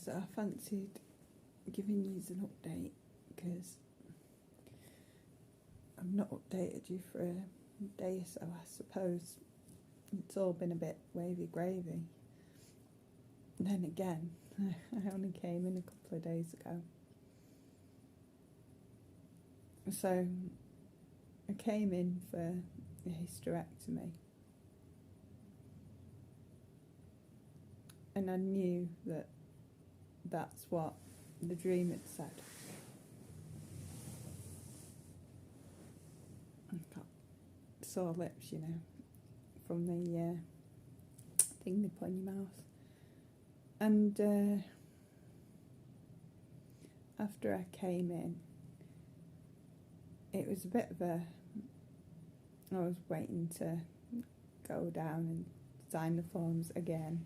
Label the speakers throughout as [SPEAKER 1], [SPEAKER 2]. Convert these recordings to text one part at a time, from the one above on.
[SPEAKER 1] So I fancied giving you an update because I've not updated you for a day or so. I suppose it's all been a bit wavy gravy. Then again, I only came in a couple of days ago. So I came in for a hysterectomy, and I knew that that's what the dream had said. I've got sore lips, you know, from the thing they put in your mouth. And after I came in, it was a bit of I was waiting to go down and sign the forms again.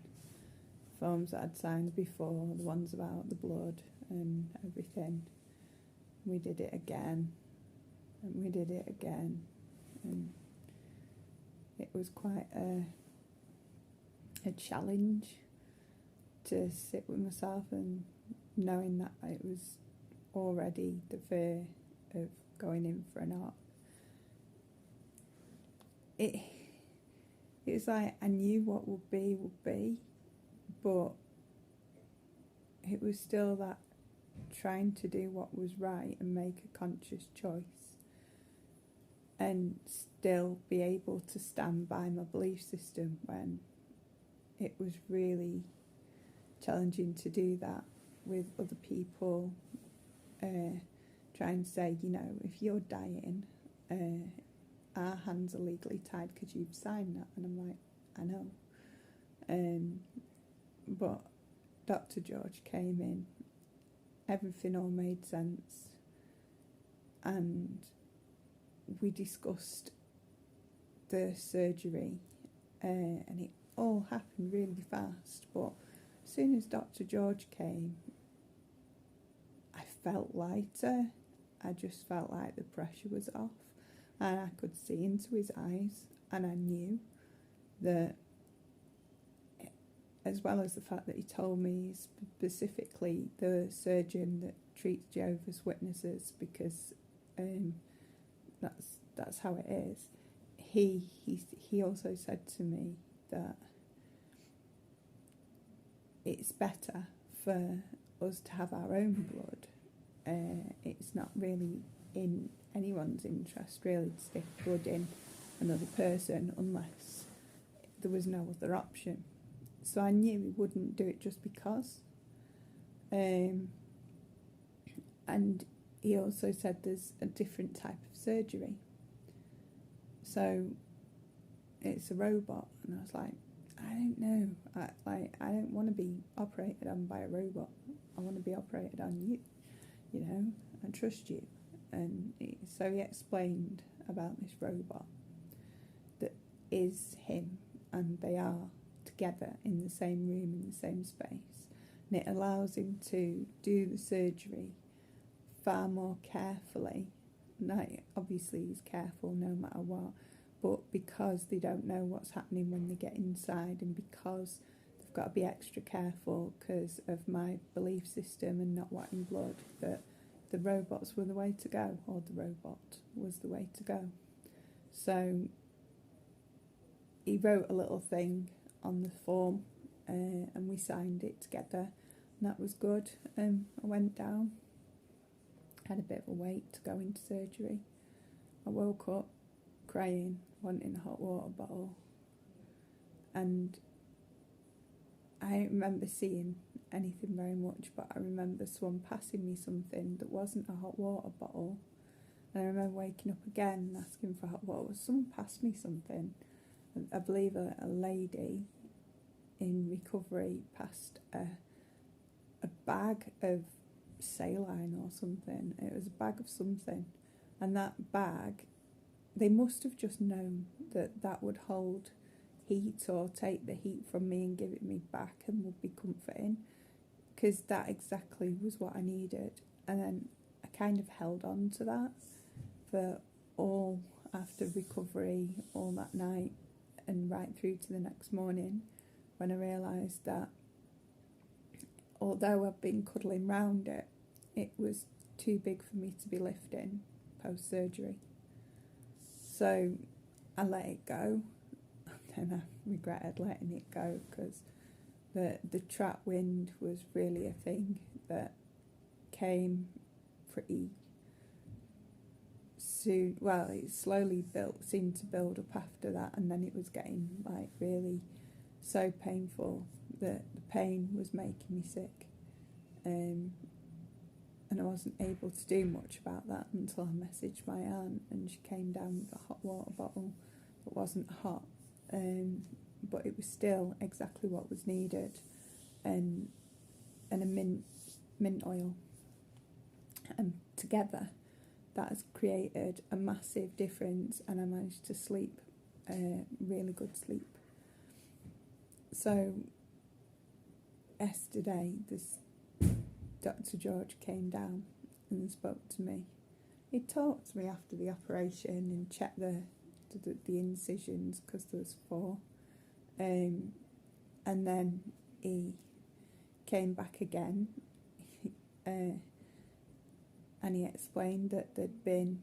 [SPEAKER 1] Forms that I'd signed before, the ones about the blood and everything. We did it again, and we did it again, and it was quite a challenge to sit with myself and knowing that it was already the fear of going in for an op. It was like I knew what would be, but it was still that trying to do what was right and make a conscious choice and still be able to stand by my belief system when it was really challenging to do that with other people, trying to say, you know, if you're dying, our hands are legally tied because you've signed that. And I'm like, I know. But Dr. George came in, everything all made sense, and we discussed the surgery, and it all happened really fast. But as soon as Dr. George came, I felt lighter. I just felt like the pressure was off, and I could see into his eyes, and I knew that, as well as the fact that he told me specifically the surgeon that treats Jehovah's Witnesses, because that's how it is. He also said to me that it's better for us to have our own blood. It's not really in anyone's interest really to stick blood in another person unless there was no other option. So I knew he wouldn't do it just because. And he also said there's a different type of surgery. So it's a robot, and I was like, I don't know. I don't want to be operated on by a robot. I want to be operated on you. You know, I trust you. And so he explained about this robot that is him, and they are together in the same room, in the same space, and it allows him to do the surgery far more carefully. Now, obviously he's careful no matter what, but because they don't know what's happening when they get inside, and because they've got to be extra careful because of my belief system and not wanting blood, that the robots were the way to go, or the robot was the way to go. So he wrote a little thing on the form, and we signed it together, and that was good. I went down, had a bit of a wait to go into surgery. I woke up crying, wanting a hot water bottle, and I don't remember seeing anything very much, but I remember someone passing me something that wasn't a hot water bottle, and I remember waking up again and asking for hot water. Someone passed me something. I believe a lady in recovery passed a bag of saline or something. It was a bag of something, and that bag, they must have just known that would hold heat or take the heat from me and give it me back and would be comforting, because that exactly was what I needed. And then I kind of held on to that for all after recovery, all that night and right through to the next morning, when I realised that although I've been cuddling round it, it was too big for me to be lifting post-surgery. So I let it go, and then I regretted letting it go because the trap wind was really a thing that came pretty soon. Well, it slowly seemed to build up after that, and then it was getting like really so painful that the pain was making me sick. And I wasn't able to do much about that until I messaged my aunt, and she came down with a hot water bottle that wasn't hot, but it was still exactly what was needed, and a mint oil, and together that has created a massive difference, and I managed to sleep really good sleep. So yesterday, this Dr. George came down and spoke to me. He talked to me after the operation and checked the incisions, because there was 4, and then he came back again, and he explained that there'd been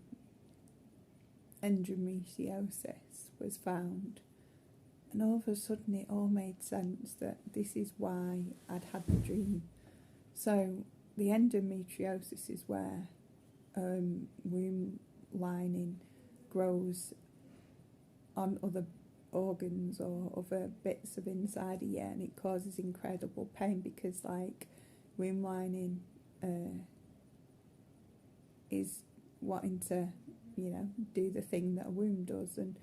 [SPEAKER 1] endometriosis was found, and all of a sudden it all made sense that this is why I'd had the dream. So the endometriosis is where womb lining grows on other organs or other bits of inside of you, and it causes incredible pain because like womb lining is wanting to, you know, do the thing that a womb does and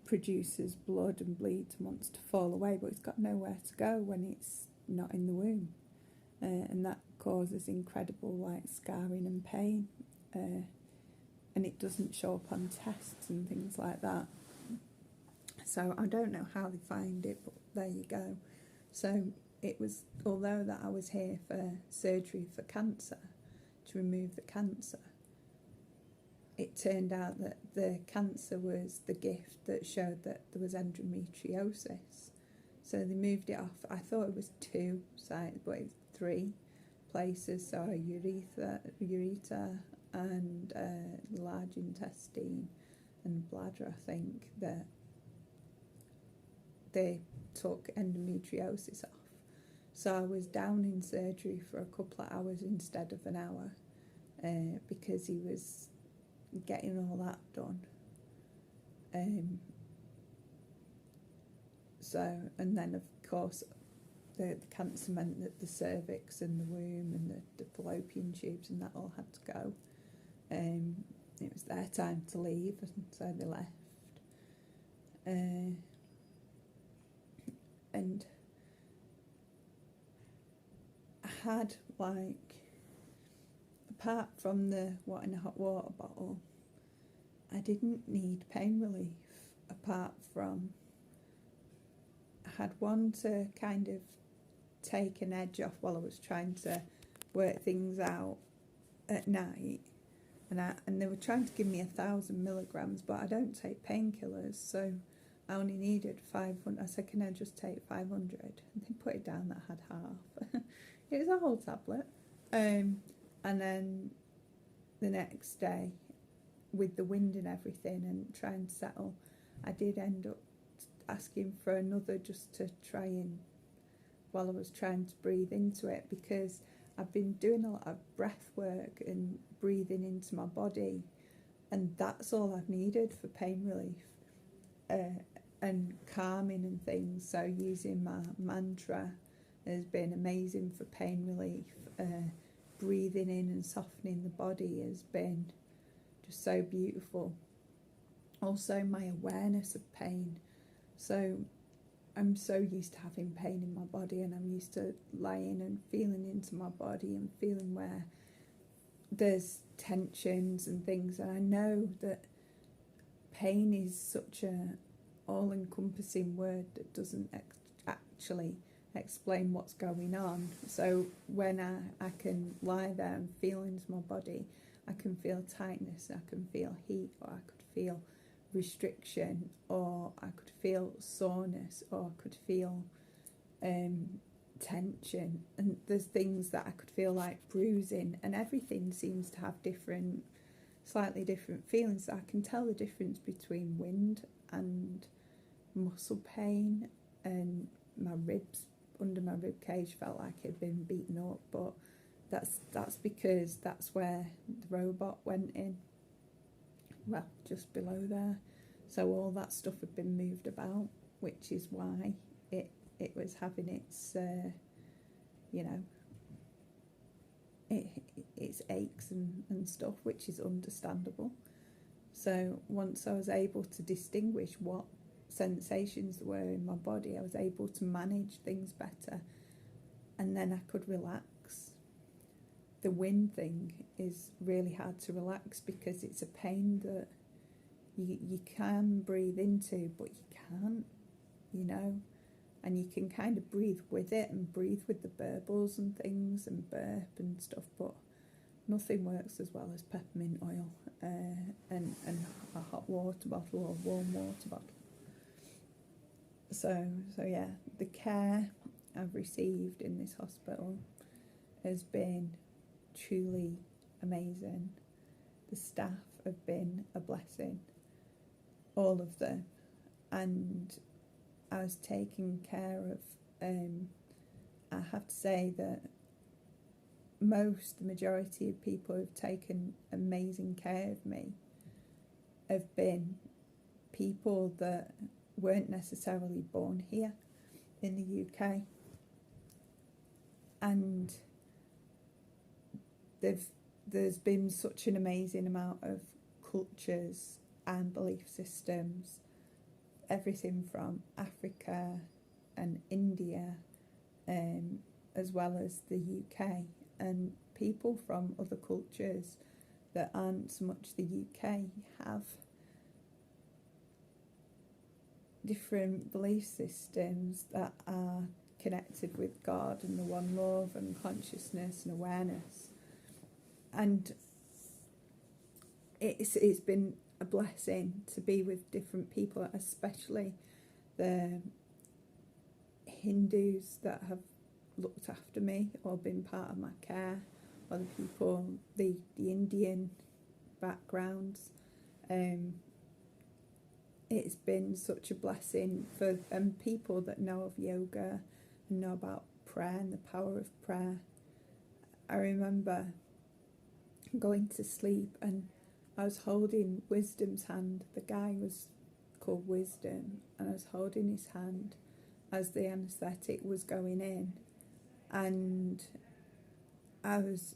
[SPEAKER 1] produces blood and bleeds and wants to fall away, but it's got nowhere to go when it's not in the womb. And that causes incredible like scarring and pain, and it doesn't show up on tests and things like that. So I don't know how they find it, but there you go. So it was, although that I was here for surgery for cancer, to remove the cancer, it turned out that the cancer was the gift that showed that there was endometriosis. So they moved it off. I thought it was 2 sites, but it's 3 places. So urethra and large intestine and bladder, I think, that they took endometriosis off. So I was down in surgery for a couple of hours instead of an hour, because he was getting all that done. So, and then of course the cancer meant that the cervix and the womb and the fallopian tubes and that all had to go. It was their time to leave, and so they left. And I had, like, apart from the wanting a hot water bottle, I didn't need pain relief, apart from I had one to kind of take an edge off while I was trying to work things out at night, and they were trying to give me 1,000 milligrams, but I don't take painkillers, so I only needed 500. I said, can I just take 500? And they put it down that I had half. It was a whole tablet. And then the next day, with the wind and everything and trying to settle, I did end up asking for another just to try and, while I was trying to breathe into it, because I've been doing a lot of breath work and breathing into my body, and that's all I've needed for pain relief and calming and things. So using my mantra has been amazing for pain relief. Breathing in and softening the body has been just so beautiful. Also my awareness of pain. So I'm so used to having pain in my body, and I'm used to lying and feeling into my body and feeling where there's tensions and things, and I know that pain is such a all-encompassing word that doesn't actually explain what's going on. So when I can lie there and feel into my body, I can feel tightness, I can feel heat, or I could feel restriction, or I could feel soreness, or I could feel tension, and there's things that I could feel like bruising, and everything seems to have slightly different feelings. I can tell the difference between wind and muscle pain, and my ribs under my rib cage felt like it had been beaten up, but that's because that's where the robot went in, well, just below there. So all that stuff had been moved about, which is why it was having its, its aches and stuff, which is understandable. So once I was able to distinguish what sensations there were in my body, I was able to manage things better, and then I could relax. The wind thing is really hard to relax because it's a pain that you can breathe into, but you can't, and you can kind of breathe with it and breathe with the burbles and things and burp and stuff, but nothing works as well as peppermint oil and a hot water bottle or warm water bottle. So yeah, the care I've received in this hospital has been truly amazing. The staff have been a blessing, all of them, and I was taken care of. I have to say that the majority of people who've taken amazing care of me have been people that weren't necessarily born here in the UK, and there's been such an amazing amount of cultures and belief systems, everything from Africa and India, as well as the UK, and people from other cultures that aren't so much the UK have different belief systems that are connected with God and the one love and consciousness and awareness. And it's been a blessing to be with different people, especially the Hindus that have looked after me or been part of my care, or the people, the Indian backgrounds. It's been such a blessing for people that know of yoga and know about prayer and the power of prayer. I remember going to sleep and I was holding Wisdom's hand. The guy was called Wisdom, and I was holding his hand as the anaesthetic was going in, and I was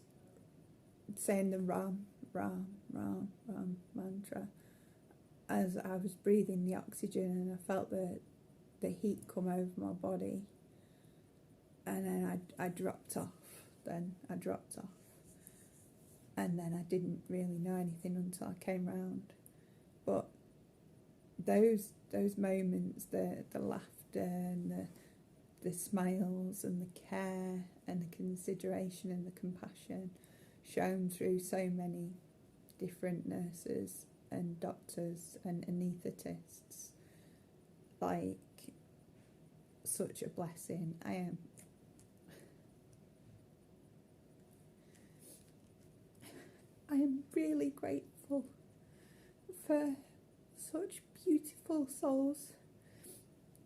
[SPEAKER 1] saying the Ram, Ram, Ram, Ram mantra as I was breathing the oxygen, and I felt the heat come over my body, and then I dropped off. And then I didn't really know anything until I came round. But those moments, the laughter and the smiles and the care and the consideration and the compassion shown through so many different nurses and doctors and anaesthetists, like, such a blessing. I am really grateful for such beautiful souls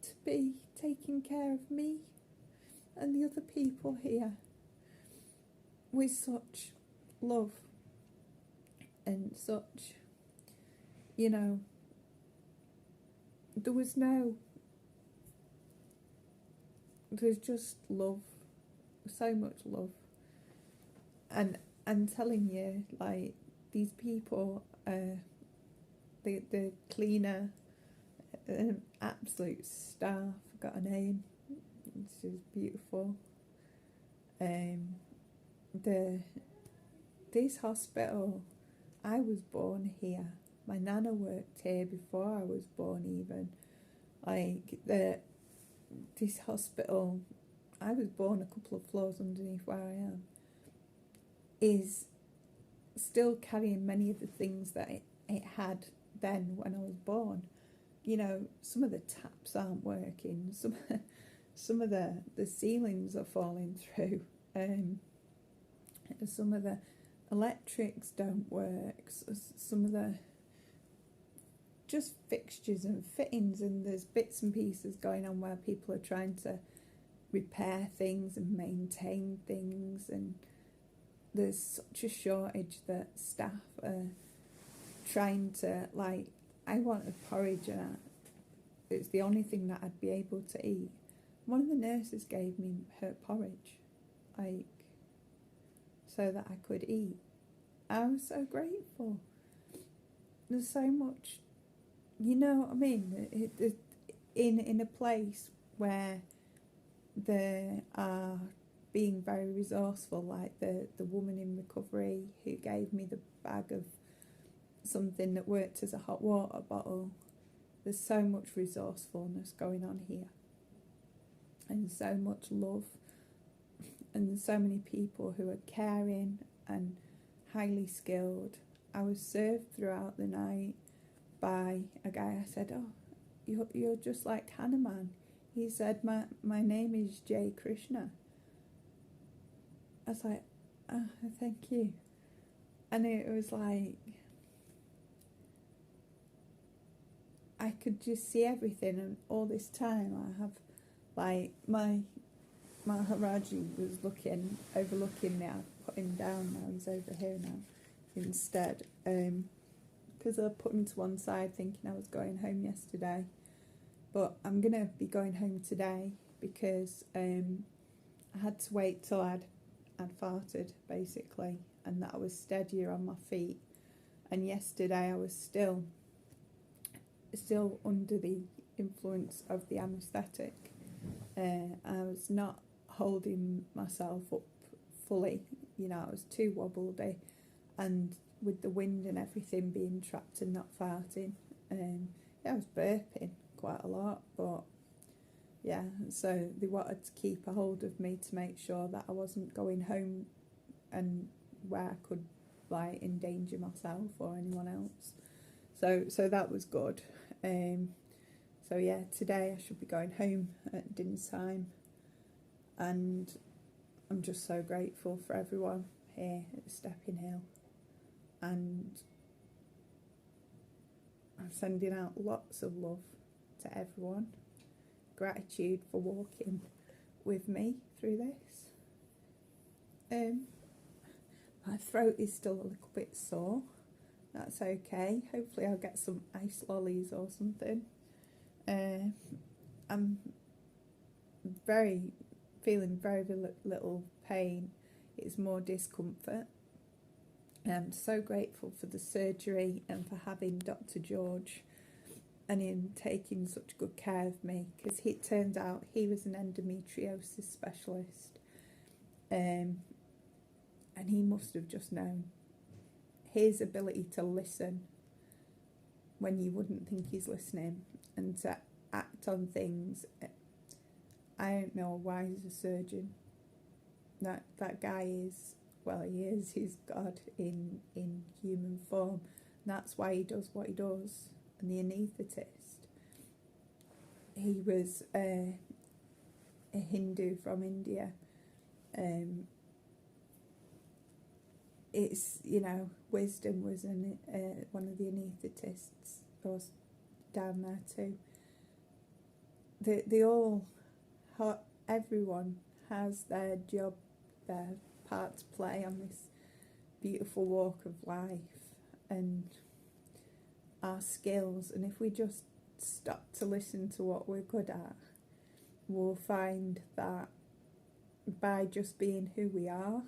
[SPEAKER 1] to be taking care of me and the other people here with such love and such, there's just love, so much love. And I'm telling you, like, these people, the cleaner, absolute star, forgot her name, she's beautiful. This hospital, I was born here. My nana worked here before I was born even. This hospital, I was born a couple of floors underneath where I am, is still carrying many of the things that it had then when I was born. Some of the taps aren't working, some of the ceilings are falling through. Some of the electrics don't work. Some of the just fixtures and fittings, and there's bits and pieces going on where people are trying to repair things and maintain things, and there's such a shortage that staff are trying to, like, I wanted porridge and it's the only thing that I'd be able to eat. One of the nurses gave me her porridge, like, so that I could eat. I was so grateful. There's so much, you know what I mean? In a place where they are being very resourceful, like the woman in recovery who gave me the bag of something that worked as a hot water bottle. There's so much resourcefulness going on here, and so much love, and so many people who are caring and highly skilled. I was served throughout the night by a guy. I said, "Oh, you're just like Hanuman." He said, my name is Jay Krishna. I was like, "Oh, thank you." And it was like, I could just see everything, and all this time I have, like, my Maharaji was overlooking me. I put him down now, he's over here now instead, because I put him to one side thinking I was going home yesterday, but I'm going to be going home today because I had to wait till I'd farted, basically, and that I was steadier on my feet. And yesterday I was still under the influence of the anaesthetic. I was not holding myself up fully, I was too wobbledy, and with the wind and everything being trapped and not farting, I was burping quite a lot, but yeah, so they wanted to keep a hold of me to make sure that I wasn't going home and where I could, like, endanger myself or anyone else. So that was good. So yeah, today I should be going home at dinner time, and I'm just so grateful for everyone here at Stepping Hill, and I'm sending out lots of love to everyone. Gratitude for walking with me through this. My throat is still a little bit sore. That's okay. Hopefully I'll get some ice lollies or something. I'm feeling very little pain. It's more discomfort. I'm so grateful for the surgery and for having Dr. George and him taking such good care of me, because it turned out he was an endometriosis specialist, and he must have just known. His ability to listen when you wouldn't think he's listening and to act on things. I don't know why he's a surgeon. That guy is, well, he's God in human form. That's why he does what he does. And the anaesthetist, he was a Hindu from India. It's, Wisdom was one of the anaesthetists was down there too. They all, everyone has their job, their part to play on this beautiful walk of life, and our skills. And if we just stop to listen to what we're good at, we'll find that by just being who we are,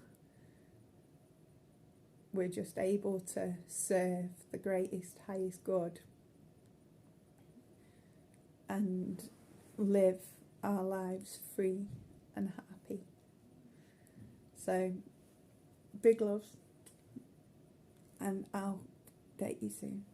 [SPEAKER 1] we're just able to serve the greatest, highest good and live our lives free and happy. So, big love, and I'll date you soon.